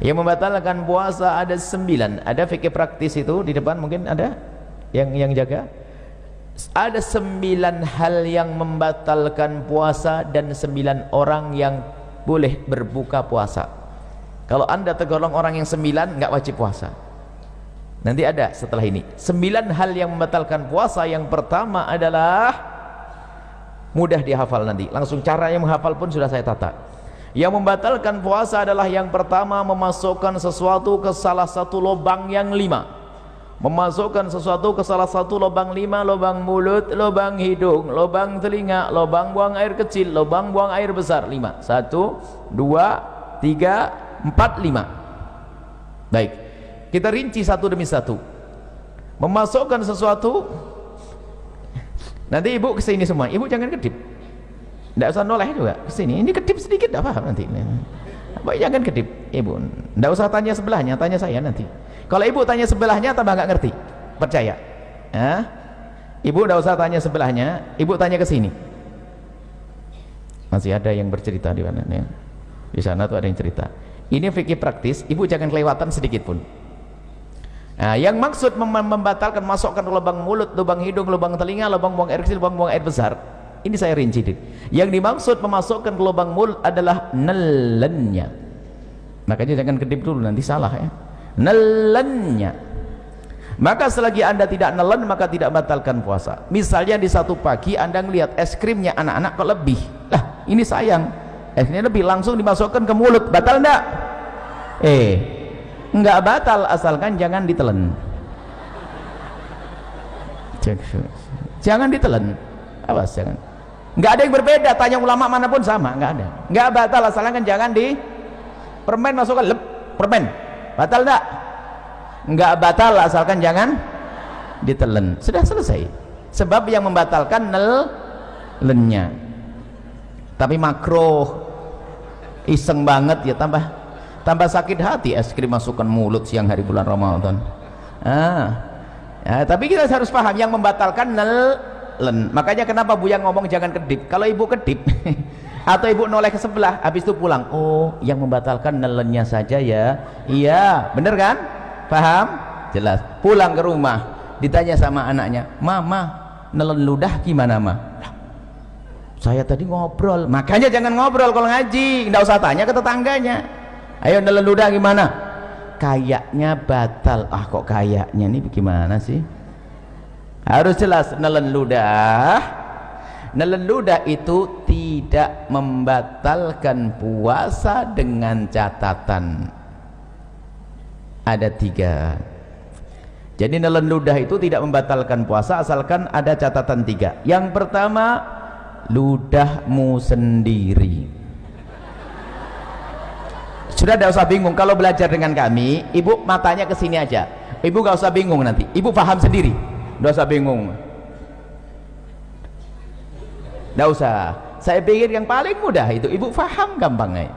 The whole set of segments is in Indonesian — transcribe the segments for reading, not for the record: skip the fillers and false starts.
Yang membatalkan puasa ada 9. Ada fikih praktis itu di depan, mungkin ada yang jaga. Ada 9 hal yang membatalkan puasa dan 9 orang yang boleh berbuka puasa. Kalau anda tergolong orang yang 9, nggak wajib puasa. Nanti ada setelah ini 9 hal yang membatalkan puasa. Yang pertama adalah mudah dihafal, nanti langsung cara yang menghafal pun sudah saya tata. Yang membatalkan puasa adalah yang pertama, memasukkan sesuatu ke salah satu lubang yang 5. Memasukkan sesuatu ke salah satu lubang 5, lubang mulut, lubang hidung, lubang telinga, lubang buang air kecil, lubang buang air besar. 5. 1, 2, 3, 4, 5. Baik, kita rinci satu demi satu. Memasukkan sesuatu, nanti ibu kesini semua, ibu jangan kedip, tidak usah noleh juga kesini. Ini kedip sedikit tidak paham nanti. Bapak jangan kedip, ibu tidak usah tanya sebelahnya, tanya saya nanti. Kalau ibu tanya sebelahnya tambah nggak ngerti, percaya. Ibu tidak usah tanya sebelahnya, ibu tanya ke sini. Masih ada yang bercerita di mana? Di sana tuh ada yang cerita. Ini fikih praktis, ibu jangan kelewatan sedikit pun. Nah, yang maksud membatalkan masukkan ke lubang mulut, lubang hidung, lubang telinga, lubang buang air kecil, lubang buang air besar, ini saya rinci. Yang dimaksud memasukkan ke lubang mulut adalah nelennya. Makanya jangan kedip dulu, nanti salah ya. Nelennya. Maka selagi anda tidak nelen, maka tidak batalkan puasa. Misalnya di satu pagi anda melihat es krimnya anak-anak kok lebih, lah ini sayang, es krimnya lebih, langsung dimasukkan ke mulut, batal enggak? Enggak batal, asalkan jangan ditelan. Jangan ditelan, awas jangan. Enggak ada yang berbeda, tanya ulama manapun sama, enggak ada. Enggak batal, asalkan jangan di permen masukkan, permen batal enggak? Enggak batal, asalkan jangan ditelan. Sudah selesai. Sebab yang membatalkan nelennya. Tapi makruh, iseng banget ya, tambah sakit hati es krim masukkan mulut siang hari bulan Ramadan. Tapi kita harus paham yang membatalkan nelen. Makanya kenapa Buya ngomong jangan kedip. Kalau ibu kedip atau ibu noleh ke sebelah, habis itu pulang, oh yang membatalkan nelennya saja ya. Iya, bener kan? Paham? Jelas. Pulang ke rumah, ditanya sama anaknya, mama nelen ludah gimana ma? Saya tadi ngobrol. Makanya jangan ngobrol kalau ngaji, nggak usah tanya ke tetangganya. Ayo nelen ludah gimana? Kayaknya batal. Kok kayaknya, ini bagaimana sih? Harus jelas. Nelen ludah itu tidak membatalkan puasa dengan catatan ada 3. Jadi nelen ludah itu tidak membatalkan puasa asalkan ada catatan 3. Yang pertama, ludahmu sendiri. Sudah tidak usah bingung kalau belajar dengan kami, ibu matanya ke sini aja, ibu gak usah bingung, nanti ibu paham sendiri, tidak usah bingung, tidak usah. Saya pikir yang paling mudah itu ibu paham gampangnya.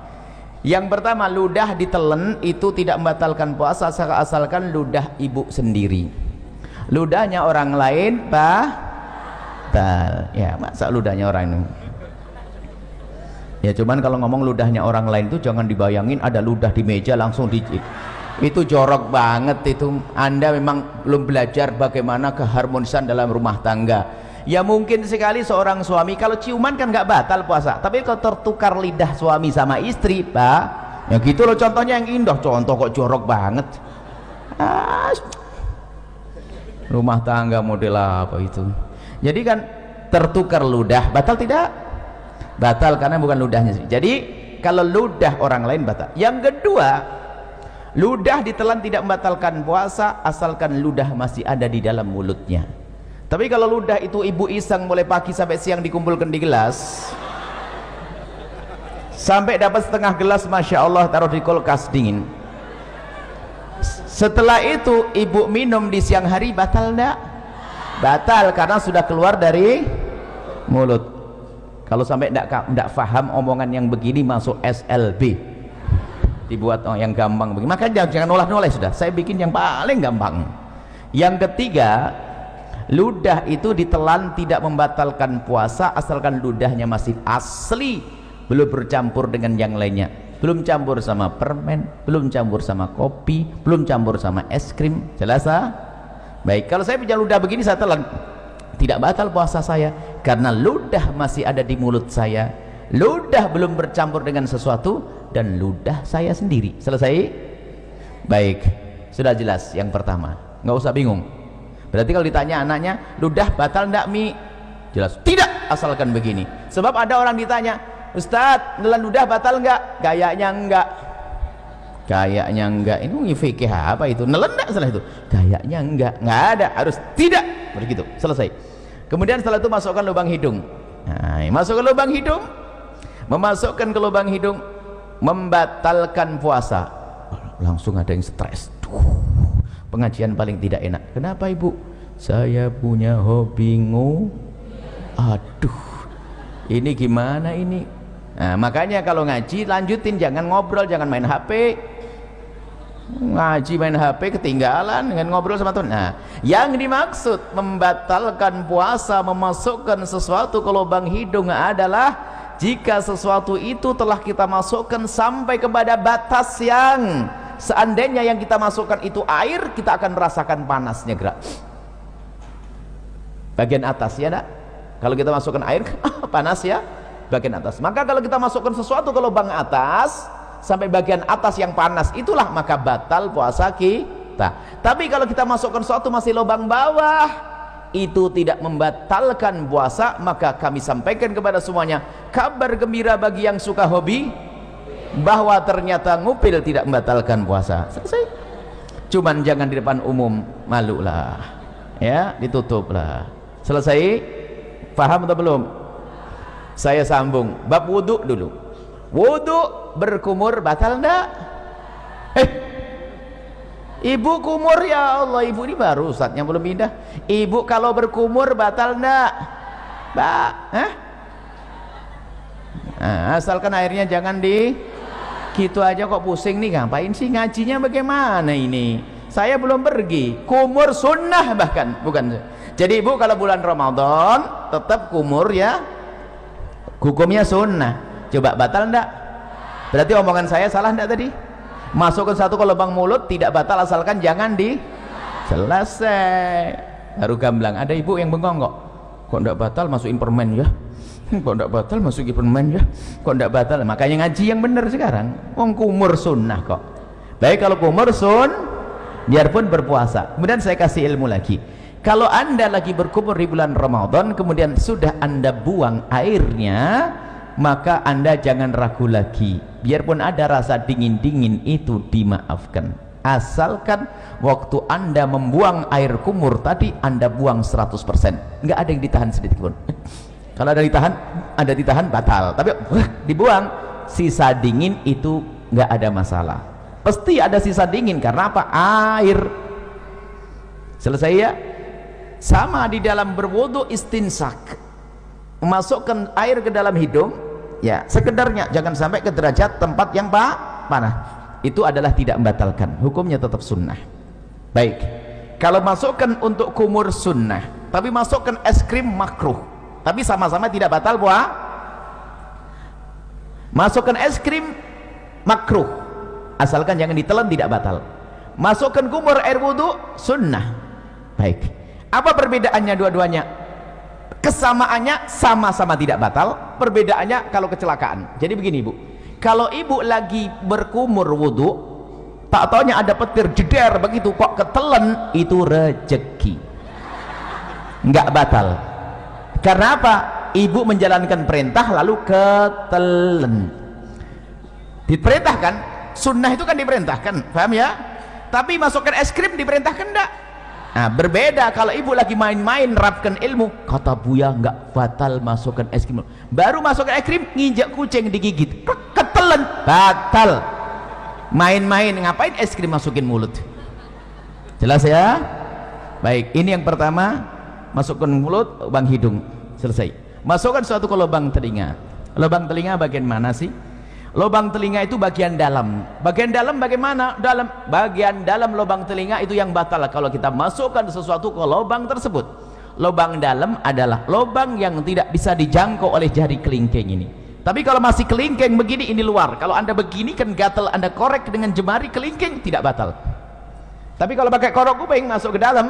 Yang pertama, ludah ditelan itu tidak membatalkan puasa asalkan ludah ibu sendiri. Ludahnya orang lain batal. Ya masa ludahnya orang ini. Ya cuman kalau ngomong ludahnya orang lain itu jangan dibayangin ada ludah di meja langsung itu jorok banget itu. Anda memang belum belajar bagaimana keharmonisan dalam rumah tangga. Ya mungkin sekali seorang suami kalau ciuman kan nggak batal puasa, tapi kalau tertukar lidah suami sama istri, Pak, ya gitu loh contohnya yang indah. Contoh kok jorok banget. Rumah tangga model apa itu? Jadi kan tertukar ludah, batal tidak? Batal karena bukan ludahnya sendiri. Jadi kalau ludah orang lain batal. Yang kedua, ludah ditelan tidak membatalkan puasa asalkan ludah masih ada di dalam mulutnya. Tapi kalau ludah itu ibu iseng mulai pagi sampai siang dikumpulkan di gelas, sampai dapat setengah gelas, masya Allah, taruh di kulkas dingin. Setelah itu ibu minum di siang hari, batal enggak? Batal karena sudah keluar dari mulut. Kalau sampai enggak paham omongan yang begini, masuk SLB, dibuat yang gampang begini. Makanya jangan noleh-noleh, sudah saya bikin yang paling gampang. Yang ketiga, ludah itu ditelan tidak membatalkan puasa asalkan ludahnya masih asli, belum bercampur dengan yang lainnya. belum campur sama permen, belum campur sama kopi, belum campur sama es krim. Jelas? Baik, kalau saya punya ludah begini saya telan, tidak batal puasa saya karena ludah masih ada di mulut saya, ludah belum bercampur dengan sesuatu, dan ludah saya sendiri. Selesai? Baik, sudah jelas yang pertama, nggak usah bingung. Berarti kalau ditanya anaknya, ludah batal enggak Mi? Jelas tidak, asalkan begini. Sebab ada orang ditanya, Ustadz, nelan ludah batal enggak? Kayaknya enggak. Kayaknya enggak. Ini fikih apa itu? Nelan enggak salah itu? Kayaknya enggak. Enggak ada, harus tidak. Begitu, selesai. Kemudian setelah itu masukkan lubang hidung. Nah, masuk ke lubang hidung. Memasukkan ke lubang hidung membatalkan puasa. Langsung ada yang stres. Pengajian paling tidak enak. Kenapa Ibu? Saya punya hobi aduh, ini gimana ini? Nah, makanya kalau ngaji lanjutin, jangan ngobrol, jangan main HP. Ngaji main HP ketinggalan dengan ngobrol sama teman. Nah, yang dimaksud membatalkan puasa, memasukkan sesuatu ke lubang hidung adalah jika sesuatu itu telah kita masukkan sampai kepada batas yang seandainya yang kita masukkan itu air, kita akan merasakan panasnya gerak bagian atas, ya nak? Kalau kita masukkan air panas ya bagian atas. Maka kalau kita masukkan sesuatu ke lubang atas sampai bagian atas yang panas, itulah maka batal puasa kita. Tapi kalau kita masukkan sesuatu masih lubang bawah, itu tidak membatalkan puasa. Maka kami sampaikan kepada semuanya kabar gembira bagi yang suka hobi, bahwa ternyata ngupil tidak membatalkan puasa. Selesai. Cuman jangan di depan umum, malu lah ya, ditutup lah. Selesai. Paham atau belum? Saya sambung bab wudhu dulu. Wudhu berkumur batal enggak? Ibu kumur, ya Allah, ibu ini baru ustadznya belum pindah. Ibu kalau berkumur batal enggak? Nah, asalkan airnya jangan di gitu aja kok pusing nih, ngapain sih ngajinya bagaimana ini? Saya belum pergi. Kumur sunnah bahkan, bukan. Jadi ibu kalau bulan Ramadan tetap kumur ya, hukumnya sunnah. Coba batal enggak? Berarti omongan saya salah enggak tadi? Masukkan satu ke lubang mulut tidak batal asalkan jangan di selesai. Baru gamblang. Ada ibu yang bengong kok enggak batal masukin permen ya? Kok enggak batal masukin permen ya? Kok enggak batal? Makanya ngaji yang benar sekarang. Wong kumur sunnah kok. Baik, kalau kumur biarpun berpuasa. Kemudian saya kasih ilmu lagi. Kalau anda lagi berkumur di bulan Ramadan, kemudian sudah anda buang airnya, maka anda jangan ragu lagi. Biarpun ada rasa dingin-dingin itu dimaafkan. Asalkan waktu anda membuang air kumur tadi, anda buang 100%. Nggak ada yang ditahan sedikit pun. Kalau ada ditahan batal. Tapi dibuang, sisa dingin itu nggak ada masalah. Pasti ada sisa dingin karena apa? Air. Selesai ya? Sama di dalam berwudu istinsak, memasukkan air ke dalam hidung ya sekedarnya, jangan sampai ke derajat tempat yang panah. Itu adalah tidak membatalkan, hukumnya tetap sunnah. Baik, kalau masukkan untuk kumur sunnah, tapi masukkan es krim makruh, tapi sama-sama tidak batal puasa. Masukkan es krim makruh, asalkan jangan ditelan, tidak batal. Masukkan kumur air wudu sunnah. Baik, apa perbedaannya dua-duanya? Kesamaannya sama-sama tidak batal, perbedaannya kalau kecelakaan. Jadi begini ibu, kalau ibu lagi berkumur wudu, tak taunya ada petir jeder begitu kok ketelen, itu rezeki, nggak batal. Karena apa? Ibu menjalankan perintah lalu ketelen. Diperintahkan, sunnah itu kan diperintahkan, paham ya? Tapi masukkan es krim diperintahkan enggak? Nah, berbeda kalau ibu lagi main-main rapkan ilmu, kata Buya nggak batal masukkan es krim. Baru masukkan es krim, nginjak kucing digigit, ketelen, batal. Main-main, ngapain es krim masukin mulut? Jelas ya? Baik, ini yang pertama, masukkan mulut, lubang hidung, selesai. Masukkan suatu ke lubang telinga. Lubang telinga bagian mana sih? Lubang telinga itu bagian dalam. Bagian dalam bagaimana? Bagian dalam lubang telinga itu yang batal kalau kita masukkan sesuatu ke lubang tersebut. Lubang dalam adalah lubang yang tidak bisa dijangkau oleh jari kelingking ini. Tapi kalau masih kelingking begini, ini luar. Kalau anda begini kan gatal, anda korek dengan jemari kelingking, tidak batal. Tapi kalau pakai korok kuping masuk ke dalam,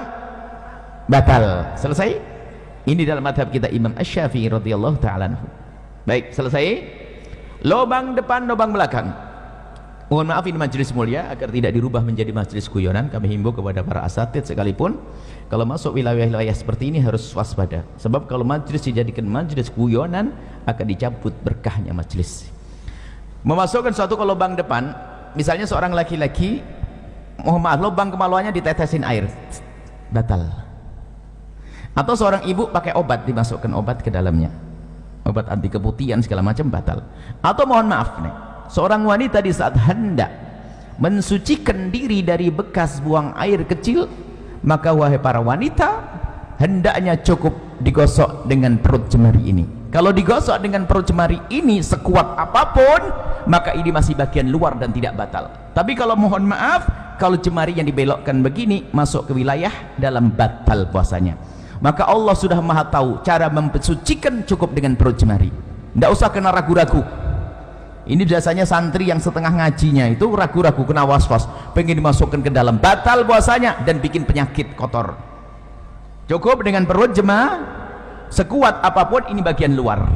batal. Selesai. Ini dalam madhab kita Imam Asy-Syafi'i radhiyallahu ta'ala anhu. Baik, selesai. Lubang depan, lubang belakang. Mohon maaf, ini majelis mulia, agar tidak dirubah menjadi majelis guyonan. Kami himbau kepada para asatidz sekalipun, kalau masuk wilayah-wilayah seperti ini harus waspada. Sebab kalau majelis dijadikan majelis guyonan, akan dicabut berkahnya majelis. Memasukkan suatu ke lubang depan, misalnya seorang laki-laki, mohon maaf, lubang kemaluannya ditetesin air, batal. Atau seorang ibu pakai obat, dimasukkan obat ke dalamnya, obat anti keputihan segala macam, batal. Atau mohon maaf nih, seorang wanita di saat hendak mensucikan diri dari bekas buang air kecil, maka wahai para wanita, hendaknya cukup digosok dengan perut jemari ini. Kalau digosok dengan perut jemari ini sekuat apapun, maka ini masih bagian luar dan tidak batal. Tapi kalau mohon maaf, kalau jemari yang dibelokkan begini masuk ke wilayah dalam, batal puasanya. Maka Allah sudah maha tahu cara mensucikan, cukup dengan perut jemari, tidak usah kena ragu-ragu. Ini biasanya santri yang setengah ngajinya itu ragu-ragu, kena was-was, pengen dimasukkan ke dalam, batal puasanya dan bikin penyakit kotor. Cukup dengan perut jemari, sekuat apapun ini bagian luar,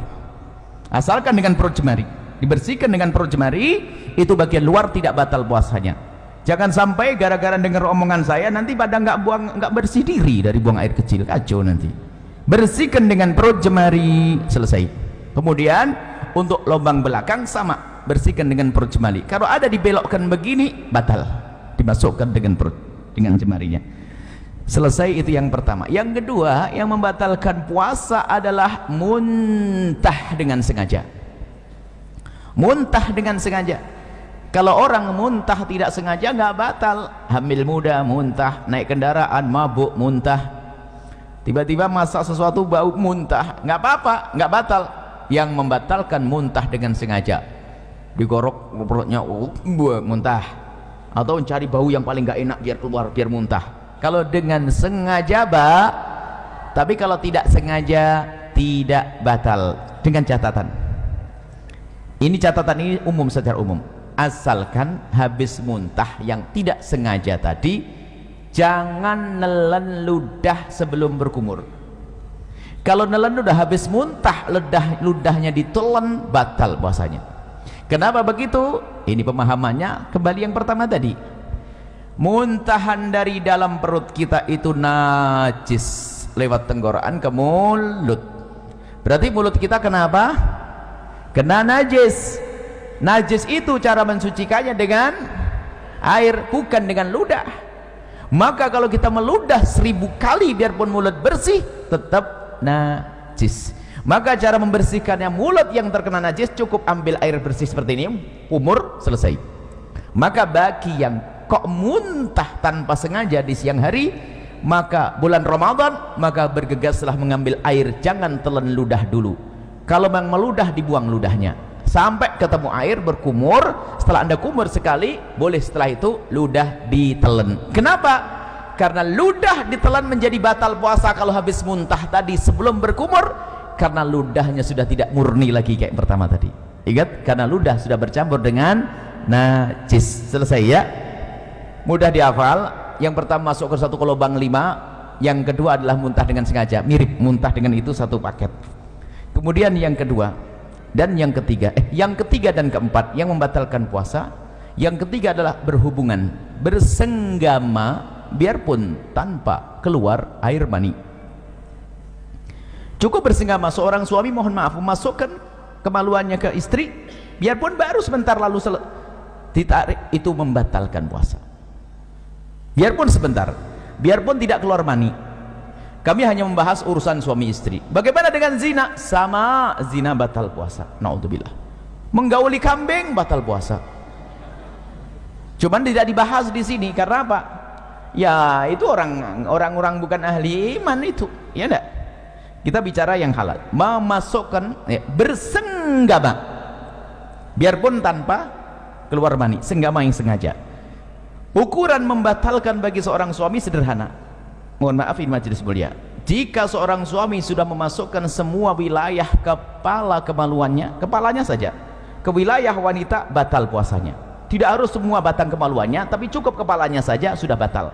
asalkan dengan perut jemari, dibersihkan dengan perut jemari, itu bagian luar, tidak batal puasanya. Jangan sampai gara-gara dengar omongan saya nanti pada nggak bersih diri dari buang air kecil, kacau nanti. Bersihkan dengan perut jemari, selesai. Kemudian untuk lubang belakang sama, bersihkan dengan perut jemari. Kalau ada dibelokkan begini, batal, dimasukkan dengan perut, dengan jemarinya. Selesai, itu yang pertama. Yang kedua, yang membatalkan puasa adalah muntah dengan sengaja. Muntah dengan sengaja. Kalau orang muntah tidak sengaja nggak batal. Hamil muda muntah, naik kendaraan mabuk muntah, tiba-tiba masak sesuatu bau muntah, nggak apa-apa, nggak batal. Yang membatalkan muntah dengan sengaja, digorok perutnya, muntah, atau mencari bau yang paling nggak enak biar keluar, biar muntah. Kalau dengan sengaja tapi kalau tidak sengaja tidak batal. Dengan catatan, ini catatan ini umum, secara umum, asalkan habis muntah yang tidak sengaja tadi, jangan nelen ludah sebelum berkumur. Kalau nelen ludah habis muntah, ludahnya ditelan, batal puasanya. Kenapa begitu? Ini pemahamannya kembali yang pertama tadi. Muntahan dari dalam perut kita itu najis, lewat tenggorokan ke mulut. Berarti mulut kita kenapa? Kena najis. Najis itu cara mensucikannya dengan air, bukan dengan ludah. Maka kalau kita meludah 1000 kali biarpun mulut bersih, tetap najis. Maka cara membersihkannya mulut yang terkena najis, cukup ambil air bersih seperti ini, umur, selesai. Maka bagi yang kok muntah tanpa sengaja di siang hari, maka bulan Ramadan, maka bergegaslah mengambil air, jangan telan ludah dulu. Kalau memang meludah, dibuang ludahnya sampai ketemu air, berkumur. Setelah anda kumur sekali, boleh setelah itu ludah ditelan. Kenapa? Karena ludah ditelan menjadi batal puasa kalau habis muntah tadi sebelum berkumur, karena ludahnya sudah tidak murni lagi kayak pertama tadi. Ingat, karena ludah sudah bercampur dengan najis. Selesai ya, mudah dihafal. Yang pertama masuk ke satu ke lubang 5, yang kedua adalah muntah dengan sengaja, mirip muntah dengan itu satu paket. Kemudian yang kedua dan yang ketiga, yang ketiga dan keempat yang membatalkan puasa, yang ketiga adalah berhubungan, bersenggama biarpun tanpa keluar air mani. Cukup bersenggama, seorang suami mohon maaf memasukkan kemaluannya ke istri, biarpun baru sebentar lalu ditarik, itu membatalkan puasa. Biarpun sebentar, biarpun tidak keluar mani. Kami hanya membahas urusan suami istri. Bagaimana dengan zina? Sama, zina batal puasa. Naudzubillah. Menggauli kambing batal puasa. Cuman tidak dibahas di sini karena apa? Ya itu orang-orang bukan ahli iman itu, ya enggak? Kita bicara yang halal. Memasukkan, bersenggama, biarpun tanpa keluar mani, senggama yang sengaja. Ukuran membatalkan bagi seorang suami sederhana. Mohon maaf ini majelis mulia, Jika seorang suami sudah memasukkan semua wilayah kepalanya saja ke wilayah wanita, batal puasanya. Tidak harus semua batang kemaluannya, tapi cukup kepalanya saja sudah batal.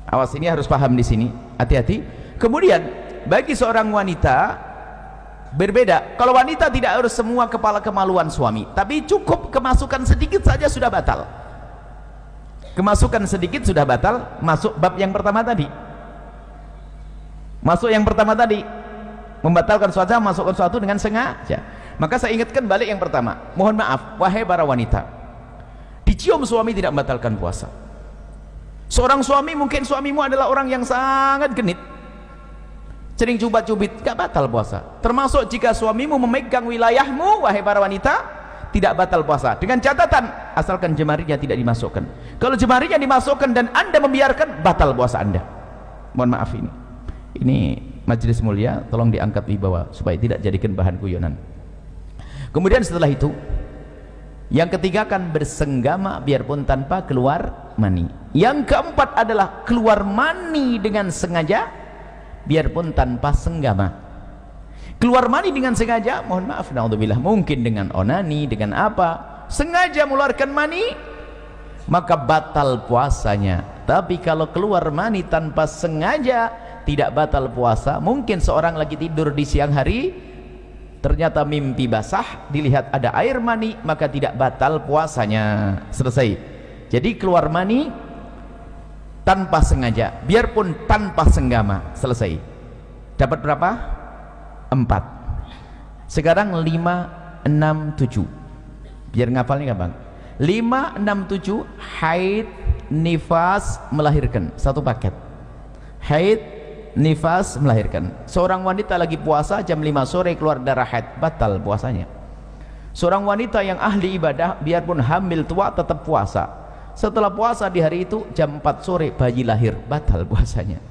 Awas, ini harus paham di sini, hati-hati. Kemudian bagi seorang wanita berbeda. Kalau wanita tidak harus semua kepala kemaluan suami, tapi cukup kemasukan sedikit saja sudah batal. Kemasukan sedikit sudah batal. Masuk bab yang pertama tadi. Masuk yang pertama tadi, membatalkan suatu, masukkan suatu dengan sengaja. Maka saya ingatkan balik yang pertama. Mohon maaf, wahai para wanita, dicium suami tidak membatalkan puasa. Seorang suami, mungkin suamimu adalah orang yang sangat genit, sering cubit-cubit, gak batal puasa. Termasuk jika suamimu memegang wilayahmu, wahai para wanita, tidak batal puasa. Dengan catatan, asalkan jemarinya tidak dimasukkan. Kalau jemarinya dimasukkan dan anda membiarkan, batal puasa anda. Mohon maaf, ini majelis mulia, tolong diangkat wibawa supaya tidak jadikan bahan guyonan. Kemudian setelah itu, yang ketiga kan bersenggama biarpun tanpa keluar mani. Yang keempat adalah keluar mani dengan sengaja biarpun tanpa senggama. Keluar mani dengan sengaja, mohon maaf, naudzubillah, mungkin dengan onani, dengan apa, sengaja mengeluarkan mani, maka batal puasanya. Tapi kalau keluar mani tanpa sengaja, tidak batal puasa. Mungkin seorang lagi tidur di siang hari, ternyata mimpi basah, dilihat ada air mani, maka tidak batal puasanya. Selesai. Jadi keluar mani tanpa sengaja, biarpun tanpa senggama, selesai. Dapat berapa? 4. Sekarang 5, 6, 7. Biar ngapalnya gampang. 5, 6, 7, haid, nifas, melahirkan. Satu paket. Haid, nifas, melahirkan. Seorang wanita lagi puasa jam 5 sore keluar darah haid, batal puasanya. Seorang wanita yang ahli ibadah biarpun hamil tua tetap puasa. Setelah puasa di hari itu jam 4 sore bayi lahir, batal puasanya.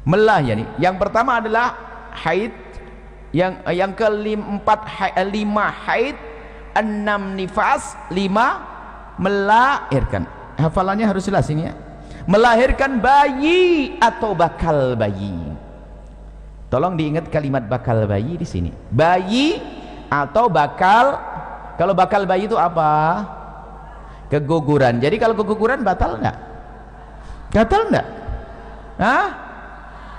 Melah ya nih. Yang pertama adalah haid, yang keempat 5 haid, 6 nifas, 5 melahirkan. Hafalannya harus jelas ini ya. Melahirkan bayi atau bakal bayi. Tolong diingat kalimat bakal bayi di sini. Bayi atau bakal. Kalau bakal bayi itu apa? Keguguran. Jadi kalau keguguran batal enggak? Batal enggak? Hah?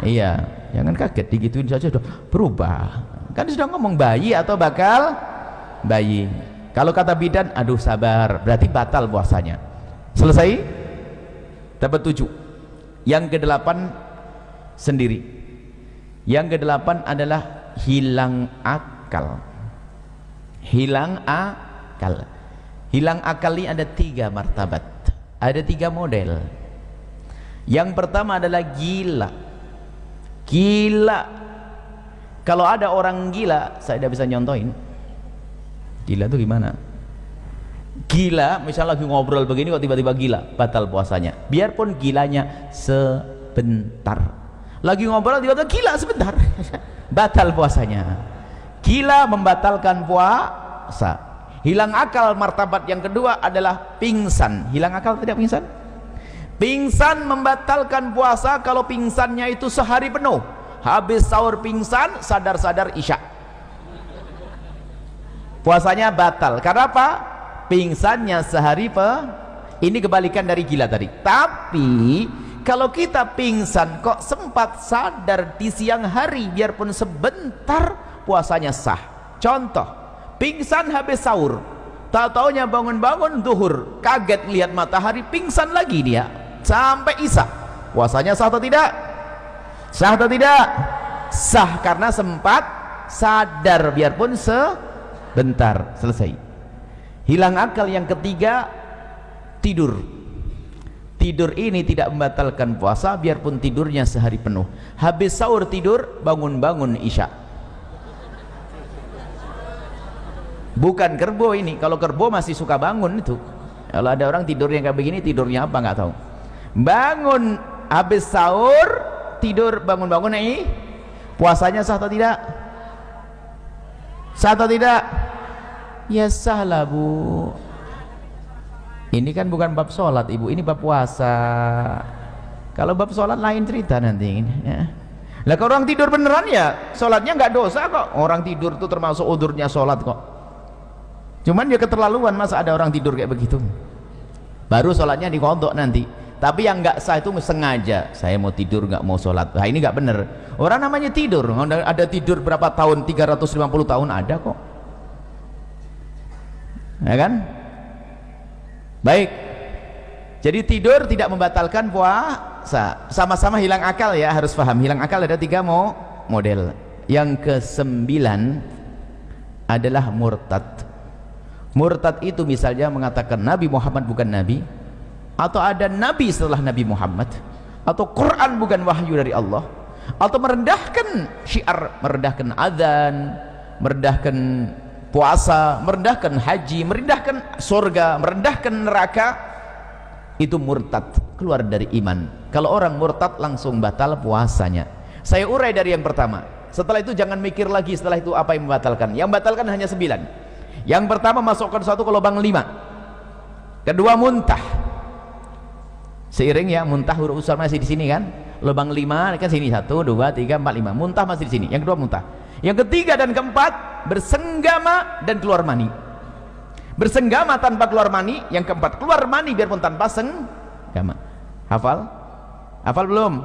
Iya, jangan kaget, digituin saja sudah berubah. Kan sudah ngomong bayi atau bakal bayi. Kalau kata bidan, aduh sabar, berarti batal puasanya. Selesai? Dapat 7. Yang ke-8 sendiri. Yang ke-8 adalah hilang akal. Hilang akal. Hilang akal ini ada 3 martabat, ada 3 model. Yang pertama adalah gila. Gila. Kalau ada orang gila, saya tidak bisa nyontohin. Gila itu gimana? Gila, misalnya lagi ngobrol begini kok tiba-tiba gila, batal puasanya. Biarpun gilanya sebentar. Lagi ngobrol tiba-tiba gila sebentar, batal puasanya. Gila membatalkan puasa. Hilang akal martabat yang kedua adalah pingsan. Hilang akal tidak pingsan? Pingsan membatalkan puasa kalau pingsannya itu sehari penuh. Habis sahur pingsan, sadar-sadar isya. Puasanya batal. Karena apa? Pingsannya sehari ini kebalikan dari gila tadi. Tapi kalau kita pingsan kok sempat sadar di siang hari biarpun sebentar, puasanya sah. Contoh, pingsan habis sahur, tak taunya bangun-bangun zuhur, kaget lihat matahari, pingsan lagi dia sampai isya. Puasanya sah atau tidak? Sah atau tidak? Sah, karena sempat sadar biarpun sebentar. Selesai. Hilang akal yang ketiga, tidur. Tidur ini tidak membatalkan puasa biarpun tidurnya sehari penuh. Habis sahur tidur, bangun-bangun isya. Bukan kerbau ini. Kalau kerbau masih suka bangun itu. Kalau ada orang tidur yang kayak begini, tidurnya apa nggak tahu. Bangun habis sahur, tidur, bangun-bangun ini, puasanya sah atau tidak? Sah atau tidak? Ya sah lah bu. Ini kan bukan bab sholat ibu, ini bab puasa. Kalau bab sholat lain cerita nanti ya. Lah kalau orang tidur beneran ya sholatnya nggak dosa kok. Orang tidur tuh termasuk udurnya sholat kok. Cuman ya keterlaluan, masa ada orang tidur kayak begitu. Baru sholatnya diqadha nanti. Tapi yang nggak sah itu sengaja, saya mau tidur nggak mau sholat. Nah ini nggak bener. Orang namanya tidur, ada tidur berapa tahun, 350 tahun ada kok, ya kan? Baik, jadi tidur tidak membatalkan puasa. Sama-sama hilang akal ya, harus paham. Hilang akal ada 3 model. Yang ke-9 adalah murtad. Murtad itu misalnya mengatakan Nabi Muhammad bukan Nabi, atau ada Nabi setelah Nabi Muhammad, atau Quran bukan wahyu dari Allah, atau merendahkan syiar, merendahkan adzan, merendahkan puasa, merendahkan haji, merendahkan surga, merendahkan neraka. Itu murtad, keluar dari iman. Kalau orang murtad langsung batal puasanya. Saya urai dari yang pertama. Setelah itu jangan mikir lagi setelah itu apa yang membatalkan. Yang membatalkan hanya 9. Yang pertama, masukkan satu ke lubang 5. Kedua, muntah. Seiring ya, muntah huruf usar masih di sini kan, lubang 5 kan sini, 1, 2, 3, 4, 5, muntah masih di sini. Yang kedua muntah. Yang ketiga dan keempat, bersenggama dan keluar mani. Bersenggama tanpa keluar mani. Yang keempat, keluar mani biarpun tanpa senggama. Hafal? Hafal belum?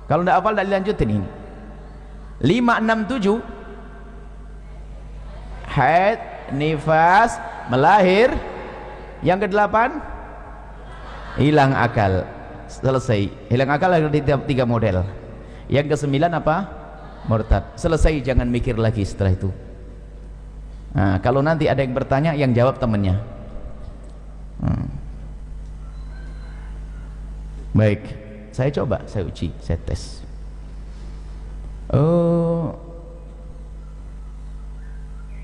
Kalau tidak hafal, tidak dilanjutin ini. 5, 6, 7 haid, nifas, melahir. Yang ke-8 hilang akal. Selesai. Hilang akal ada 3 model. Yang ke-9 apa? Murtad. Selesai, jangan mikir lagi setelah itu. Nah, kalau nanti ada yang bertanya, yang jawab temannya. Baik, saya coba, saya uji, saya tes.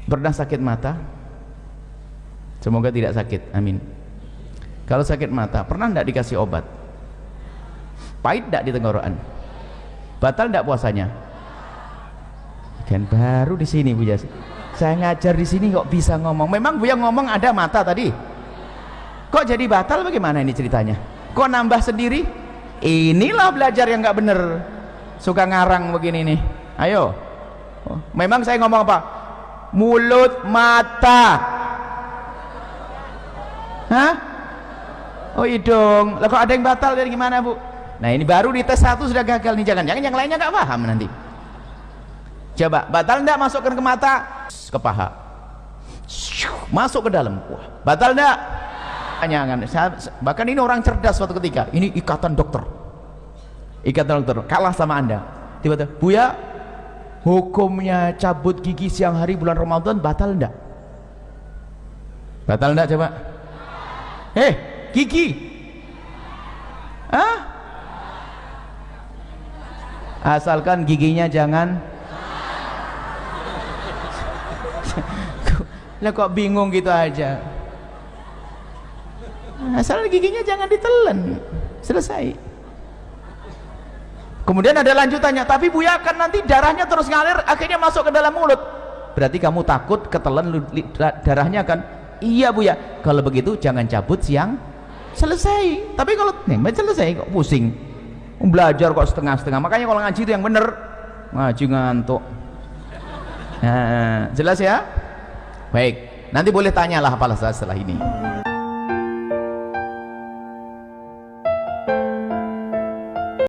Pernah sakit mata? Semoga tidak sakit, amin. Kalau sakit mata, pernah tidak dikasih obat? Pahit tidak di tenggorokan? Batal tidak puasanya? Kan baru di sini Bu Jas. Saya ngajar di sini kok bisa ngomong. Memang Bu yang ngomong ada mata tadi. Kok jadi batal, bagaimana ini ceritanya? Kok nambah sendiri? Inilah belajar yang nggak bener. Suka ngarang begini nih. Ayo. Memang saya ngomong apa? Mulut, mata. Hah? Oh hidung. Lah kok ada yang batal dari gimana Bu? Nah ini baru di tes 1 sudah gagal nih. Jangan-jangan yang lainnya nggak paham nanti. Coba, batal enggak masukkan ke mata, ke paha, masuk ke dalam. Wah, batal enggak? Jangan. Bahkan ini orang cerdas suatu ketika. Ini ikatan dokter. Ikatan dokter kalah sama Anda. Tiba-tiba, Buya, hukumnya cabut gigi siang hari bulan Ramadan batal enggak? Batal enggak coba? Gigi. Hah? Asalkan giginya jangan. Lah kok bingung gitu aja. Asal giginya jangan ditelan. Selesai. Kemudian ada lanjutannya, tapi Buya kan nanti darahnya terus ngalir akhirnya masuk ke dalam mulut. Berarti kamu takut ketelan darahnya kan? Iya Buya. Kalau begitu jangan cabut siang. Selesai. Tapi kalau selesai kok pusing. Belajar kok setengah-setengah. Makanya kalau ngaji itu yang bener. Ngaji ngantuk. Nah, jelas ya? Baik, nanti boleh tanyalah apalah setelah ini.